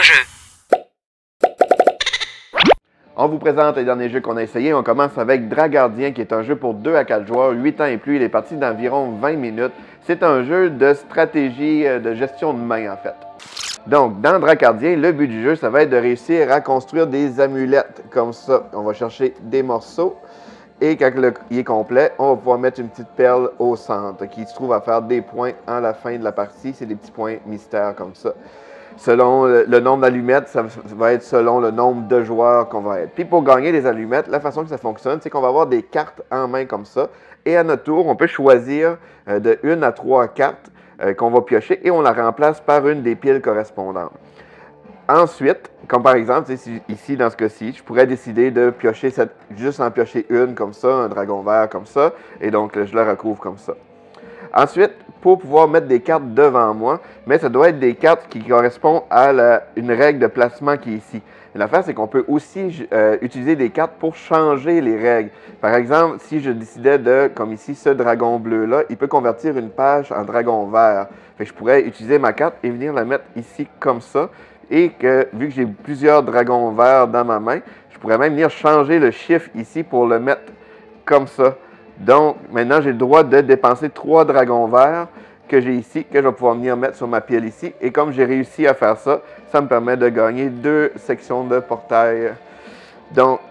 jeu. On vous présente les derniers jeux qu'on a essayés. On commence avec Dragardien, qui est un jeu pour 2 à 4 joueurs, 8 ans et plus. Il est parti d'environ 20 minutes. C'est un jeu de stratégie, de gestion de main, en fait. Donc, dans Dragardien, le but du jeu, ça va être de réussir à construire des amulettes, comme ça. On va chercher des morceaux. Et quand il est complet, on va pouvoir mettre une petite perle au centre, qui se trouve à faire des points à la fin de la partie. C'est des petits points mystères, comme ça. Selon le nombre d'allumettes, ça va être selon le nombre de joueurs qu'on va être. Puis pour gagner les allumettes, la façon que ça fonctionne, c'est qu'on va avoir des cartes en main comme ça. Et à notre tour, on peut choisir de 1 à 3 cartes qu'on va piocher et on la remplace par une des piles correspondantes. Ensuite, comme par exemple, ici dans ce cas-ci, je pourrais décider de piocher juste en piocher une comme ça, un dragon vert comme ça, et donc je le recouvre comme ça. Ensuite, pour pouvoir mettre des cartes devant moi, mais ça doit être des cartes qui correspondent à une règle de placement qui est ici. L'affaire, c'est qu'on peut aussi utiliser des cartes pour changer les règles. Par exemple, si je décidais de, comme ici, ce dragon bleu-là, il peut convertir une page en dragon vert. Fait que je pourrais utiliser ma carte et venir la mettre ici comme ça. Et que, vu que j'ai plusieurs dragons verts dans ma main, je pourrais même venir changer le chiffre ici pour le mettre comme ça. Donc, maintenant, j'ai le droit de dépenser 3 dragons verts que j'ai ici, que je vais pouvoir venir mettre sur ma pile ici. Et comme j'ai réussi à faire ça, ça me permet de gagner 2 sections de portail. Donc,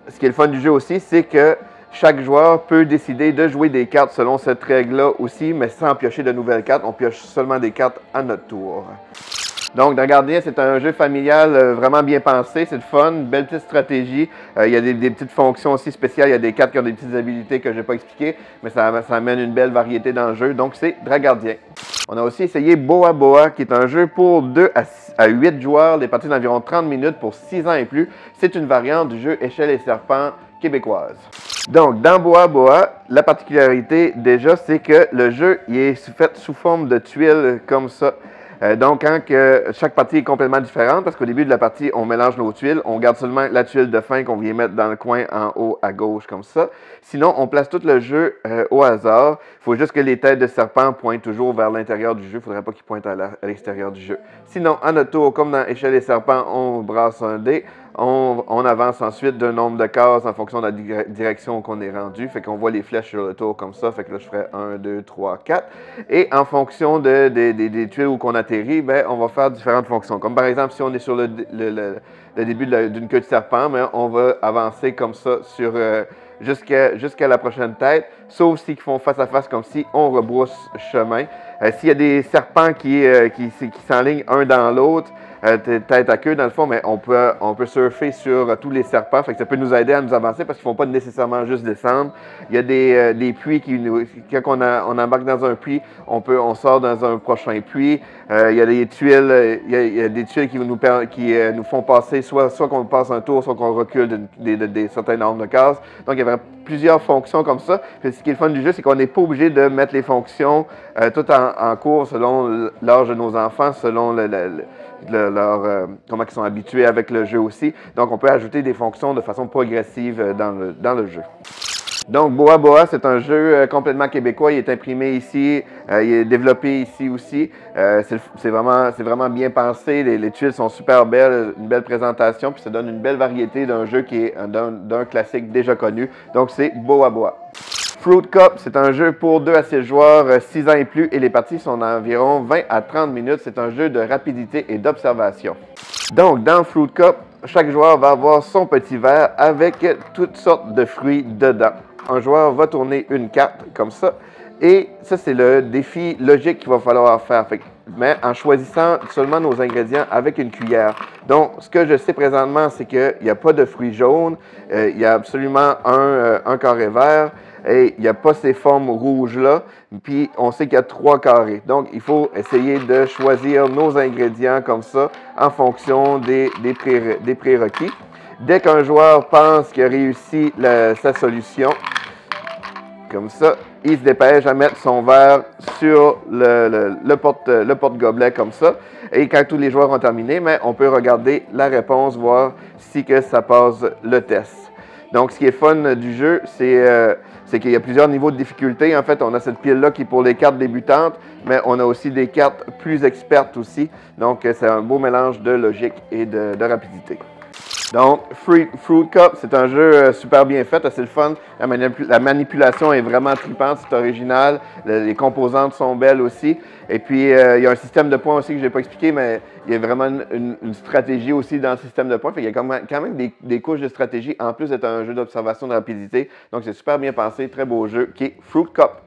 ce qui est le fun du jeu aussi, c'est que chaque joueur peut décider de jouer des cartes selon cette règle-là aussi, mais sans piocher de nouvelles cartes. On pioche seulement des cartes à notre tour. Donc, Dragardien, c'est un jeu familial vraiment bien pensé. C'est le fun, une belle petite stratégie. Il y a des petites fonctions aussi spéciales. Il y a des cartes qui ont des petites habilités que je n'ai pas expliquées, mais ça amène une belle variété dans le jeu. Donc, c'est Dragardien. On a aussi essayé Boa Boa, qui est un jeu pour 2 à 8 joueurs, des parties d'environ 30 minutes pour 6 ans et plus. C'est une variante du jeu Échelle et Serpent québécoise. Donc, dans Boa Boa, la particularité déjà, c'est que le jeu il est fait sous forme de tuiles comme ça. Donc, quand chaque partie est complètement différente, parce qu'au début de la partie, on mélange nos tuiles, on garde seulement la tuile de fin qu'on vient mettre dans le coin en haut à gauche, comme ça. Sinon, on place tout le jeu au hasard. Il faut juste que les têtes de serpent pointent toujours vers l'intérieur du jeu. Il ne faudrait pas qu'ils pointent à l'extérieur du jeu. Sinon, à notre tour, comme dans Échelle et Serpent, on brasse un dé. On avance ensuite d'un nombre de cases en fonction de la direction qu'on est rendu. Fait qu'on voit les flèches sur le tour comme ça. Fait que là, je ferai 1, 2, 3, 4. Et en fonction des tuiles où on atterrit, ben, on va faire différentes fonctions. Comme par exemple, si on est sur le début d'une queue de serpent, ben, on va avancer comme ça sur jusqu'à la prochaine tête. Sauf s'ils font face à face comme si on rebrousse chemin. S'il y a des serpents qui s'enlignent un dans l'autre, tête à queue, dans le fond, mais on peut surfer sur tous les serpents. Fait que ça peut nous aider à nous avancer parce qu'ils ne font pas nécessairement juste descendre. Il y a des puits quand on embarque dans un puits, on sort dans un prochain puits. Il y a des tuiles, il y a des tuiles qui nous font passer, soit qu'on passe un tour, soit qu'on recule des certains nombres de cases. Donc, il y avait plusieurs fonctions comme ça. Puis, ce qui est le fun du jeu, c'est qu'on n'est pas obligé de mettre les fonctions tout en cours selon l'âge de nos enfants, selon comment ils sont habitués avec le jeu aussi. Donc, on peut ajouter des fonctions de façon progressive dans le jeu. Donc, Boa Boa, c'est un jeu complètement québécois. Il est imprimé ici, il est développé ici aussi. C'est vraiment bien pensé. Les tuiles sont super belles, une belle présentation, puis ça donne une belle variété d'un jeu qui est d'un classique déjà connu. Donc, c'est Boa Boa. Fruit Cup, c'est un jeu pour 2 à 6 joueurs, 6 ans et plus, et les parties sont d'environ 20 à 30 minutes. C'est un jeu de rapidité et d'observation. Donc, dans Fruit Cup, chaque joueur va avoir son petit verre avec toutes sortes de fruits dedans. Un joueur va tourner une carte comme ça, et ça, c'est le défi logique qu'il va falloir faire. Mais en choisissant seulement nos ingrédients avec une cuillère. Donc, ce que je sais présentement, c'est qu'il n'y a pas de fruits jaunes, il y a absolument un carré vert, et il n'y a pas ces formes rouges-là, puis on sait qu'il y a 3 carrés. Donc, il faut essayer de choisir nos ingrédients comme ça en fonction des prérequis. Dès qu'un joueur pense qu'il a réussi sa solution, comme ça, il se dépêche à mettre son verre sur le porte-gobelet comme ça. Et quand tous les joueurs ont terminé, mais on peut regarder la réponse, voir si que ça passe le test. Donc, ce qui est fun du jeu, c'est qu'il y a plusieurs niveaux de difficulté. En fait, on a cette pile-là qui est pour les cartes débutantes, mais on a aussi des cartes plus expertes aussi. Donc, c'est un beau mélange de logique et de rapidité. Donc, Fruit Cup, c'est un jeu super bien fait, c'est le fun. La manipulation est vraiment trippante, c'est original. Les composantes sont belles aussi. Et puis, il y a un système de points aussi que je n'ai pas expliqué, mais il y a vraiment une stratégie aussi dans le système de points. Il y a quand même des couches de stratégie, en plus d'être un jeu d'observation de rapidité. Donc, c'est super bien pensé, très beau jeu qui est Fruit Cup.